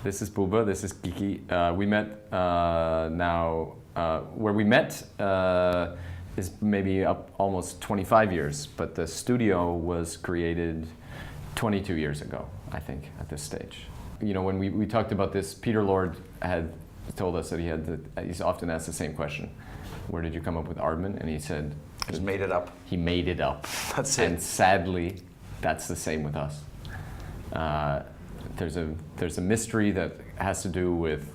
This is Buba, this is Kiki. We met where we met is maybe up almost 25 years, but the studio was created 22 years ago, I think, at this stage. You know, when we talked about this, Peter Lord had told us that he's often asked the same question. Where did you come up with Aardman? And he said... Just made it up. He made it up. That's it. And sadly, that's the same with us. There's a mystery that has to do with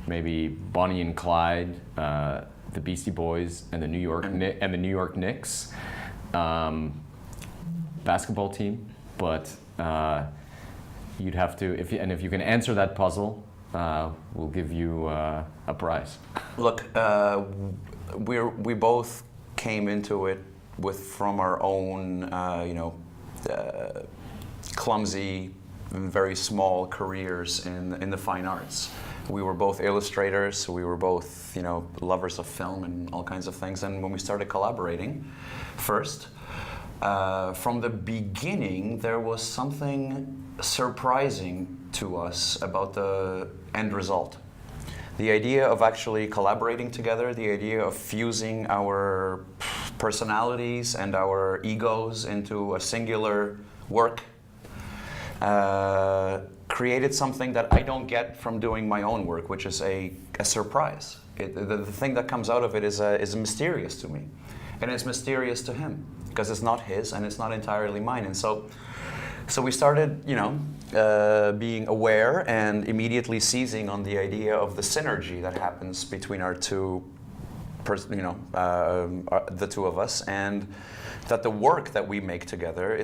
maybe Bonnie and Clyde, the Beastie Boys, and the New York Knicks basketball team. But you'd have to, if you can answer that puzzle, we'll give you a prize. Look, we both came into it from our own, clumsy, very small careers in the fine arts. We were both illustrators. We were both, lovers of film and all kinds of things. And when we started collaborating, first, from the beginning, there was something surprising to us about the end result. The idea of actually collaborating together, the idea of fusing our personalities and our egos into a singular work, created something that I don't get from doing my own work, which is a surprise. The thing that comes out of it is mysterious to me. And it's mysterious to him, because it's not his and it's not entirely mine. And so we started, being aware and immediately seizing on the idea of the synergy that happens between our two, the two of us, and that the work that we make together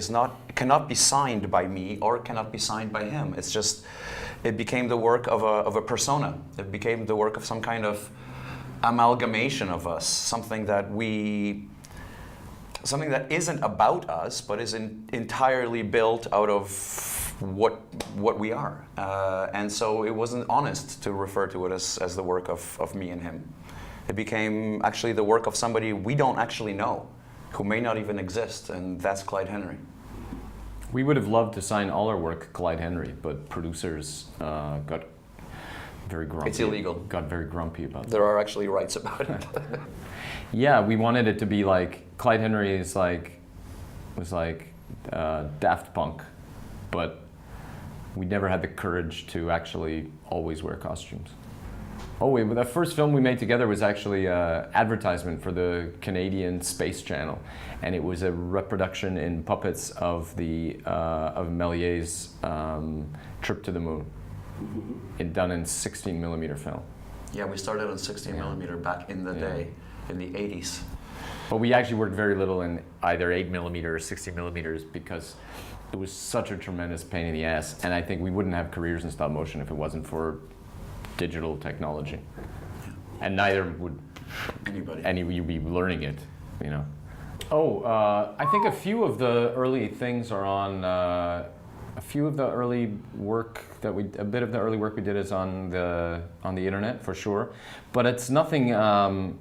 cannot be signed by me or cannot be signed by him. It became the work of a persona. It became the work of some kind of amalgamation of us, something that isn't about us, but is entirely built out of what we are. And so it wasn't honest to refer to it as the work of me and him. It became actually the work of somebody we don't actually know, who may not even exist, and that's Clayde Henry. We would have loved to sign all our work Clyde Henry, but producers got very grumpy. It's illegal. Got very grumpy about that. There are actually rights about it. Yeah, we wanted it to be like Clyde Henry was like Daft Punk, but we never had the courage to actually always wear costumes. Oh, the first film we made together was actually an advertisement for the Canadian Space Channel, and it was a reproduction in puppets of Méliès's Trip to the Moon, done in 16mm film. Yeah, we started on 16mm back in the day, in the 80s. But we actually worked very little in either 8mm or 16mm because it was such a tremendous pain in the ass, and I think we wouldn't have careers in stop motion if it wasn't for digital technology. And neither would you'd be learning it, I think a few of the early things are on, a bit of the early work we did is on the internet, for sure. But it's nothing to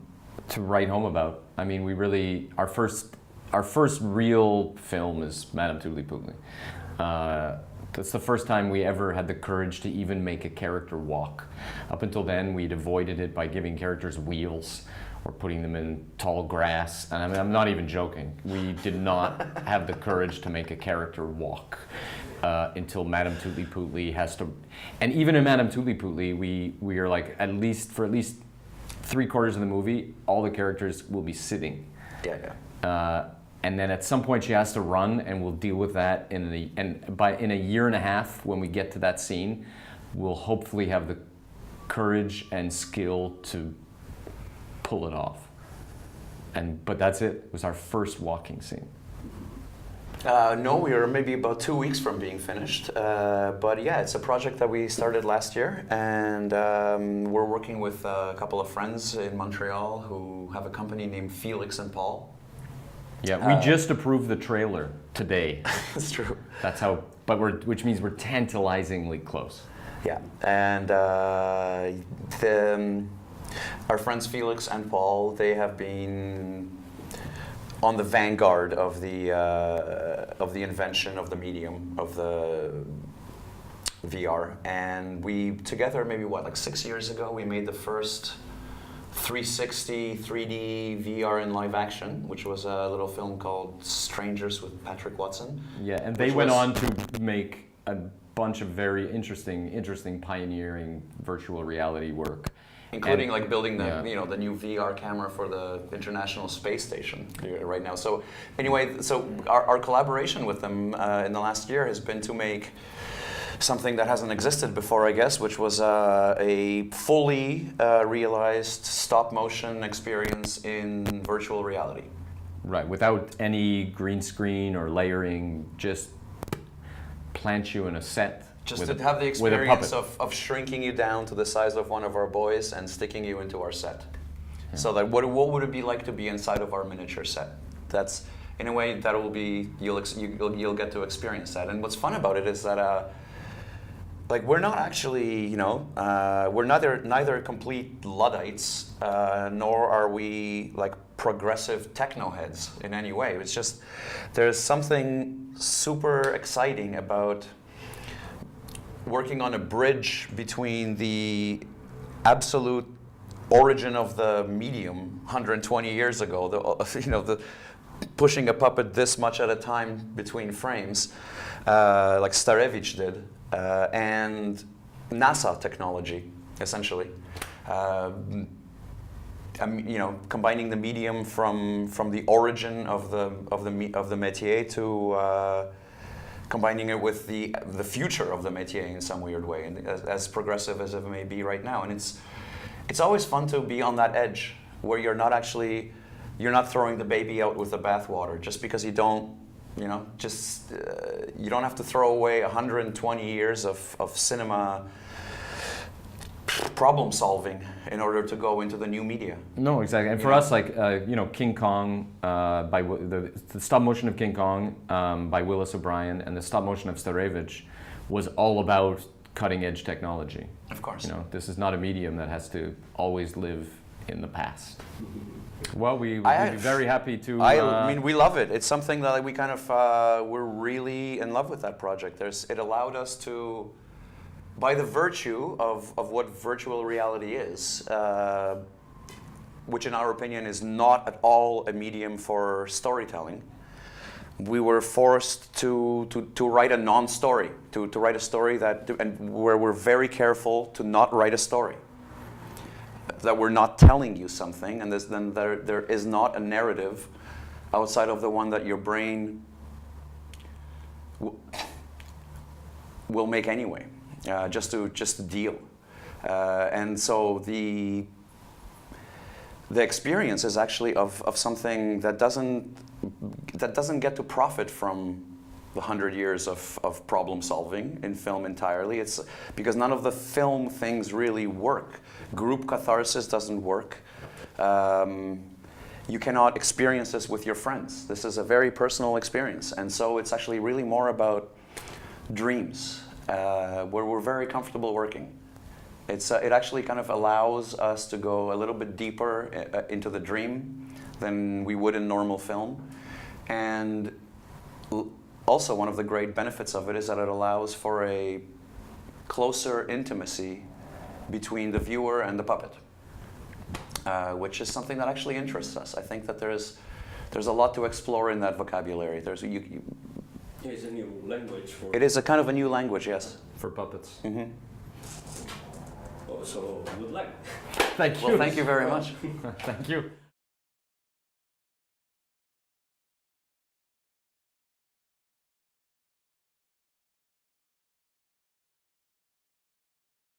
write home about. I mean, our first real film is Madamme Tutli-Putli. That's the first time we ever had the courage to even make a character walk. Up until then, we'd avoided it by giving characters wheels or putting them in tall grass. And I mean, I'm not even joking. We did not have the courage to make a character walk until Madamme Tutli-Putli has to. And even in Madamme Tutli-Putli, we are like, for at least 3/4 of the movie, all the characters will be sitting. Yeah. And then at some point she has to run, and we'll deal with that in a year and a half. When we get to that scene, we'll hopefully have the courage and skill to pull it off. But that's it. It was our first walking scene. No, we are maybe about 2 weeks from being finished. But yeah, it's a project that we started last year, and we're working with a couple of friends in Montreal who have a company named Felix and Paul. Yeah, we just approved the trailer today. That's true. That's how, which means we're tantalizingly close. Yeah, and our friends Felix and Paul, they have been on the vanguard of the invention of the medium, of VR, and we together maybe like 6 years ago we made the first 360 3D VR in live action, which was a little film called Strangers with Patrick Watson. Yeah, and they went on to make a bunch of very interesting pioneering virtual reality work, including like building the the new VR camera for the International Space Station right now. So anyway, so our collaboration with them in the last year has been to make something that hasn't existed before, I guess, which was a fully realized stop-motion experience in virtual reality. Right, without any green screen or layering, just plant you in a set. Just to have the experience of shrinking you down to the size of one of our boys and sticking you into our set. Yeah. So that what would it be like to be inside of our miniature set? That's, in a way, that will be, you'll get to experience that. And what's fun about it is that like we're not actually, we're neither complete Luddites, nor are we like progressive techno heads in any way. It's just, there's something super exciting about working on a bridge between the absolute origin of the medium 120 years ago, the pushing a puppet this much at a time between frames, like Starevich did, and NASA technology, essentially. Combining the medium from the origin of the métier to combining it with the future of the métier in some weird way, and as progressive as it may be right now. And it's always fun to be on that edge where you're not throwing the baby out with the bathwater just because you don't. You don't have to throw away 120 years of cinema problem solving in order to go into the new media. No, exactly. And for us, like King Kong, by the stop motion of King Kong by Willis O'Brien and the stop motion of Starevich was all about cutting edge technology. Of course. This is not a medium that has to always live in the past. Well, we'd be very happy to. I mean, we love it. It's something that we kind of we're really in love with that project. It allowed us to, by the virtue of what virtual reality is, which in our opinion is not at all a medium for storytelling. We were forced to write a non-story, to write a story where we're very careful to not write a story. That we're not telling you something, and then there is not a narrative outside of the one that your brain will make anyway, just to deal. And so the experience is actually of something that doesn't get to profit from the 100 years of problem solving in film entirely. It's because none of the film things really work. Group catharsis doesn't work. You cannot experience this with your friends. This is a very personal experience. And so it's actually really more about dreams, where we're very comfortable working. It actually kind of allows us to go a little bit deeper into the dream than we would in normal film. And also, one of the great benefits of it is that it allows for a closer intimacy between the viewer and the puppet, which is something that actually interests us. I think that there's a lot to explore in that vocabulary. It's a new language for. It is a kind of a new language, yes. For puppets. Mm-hmm. So good luck. Thank you. Well, thank you very much. Thank you.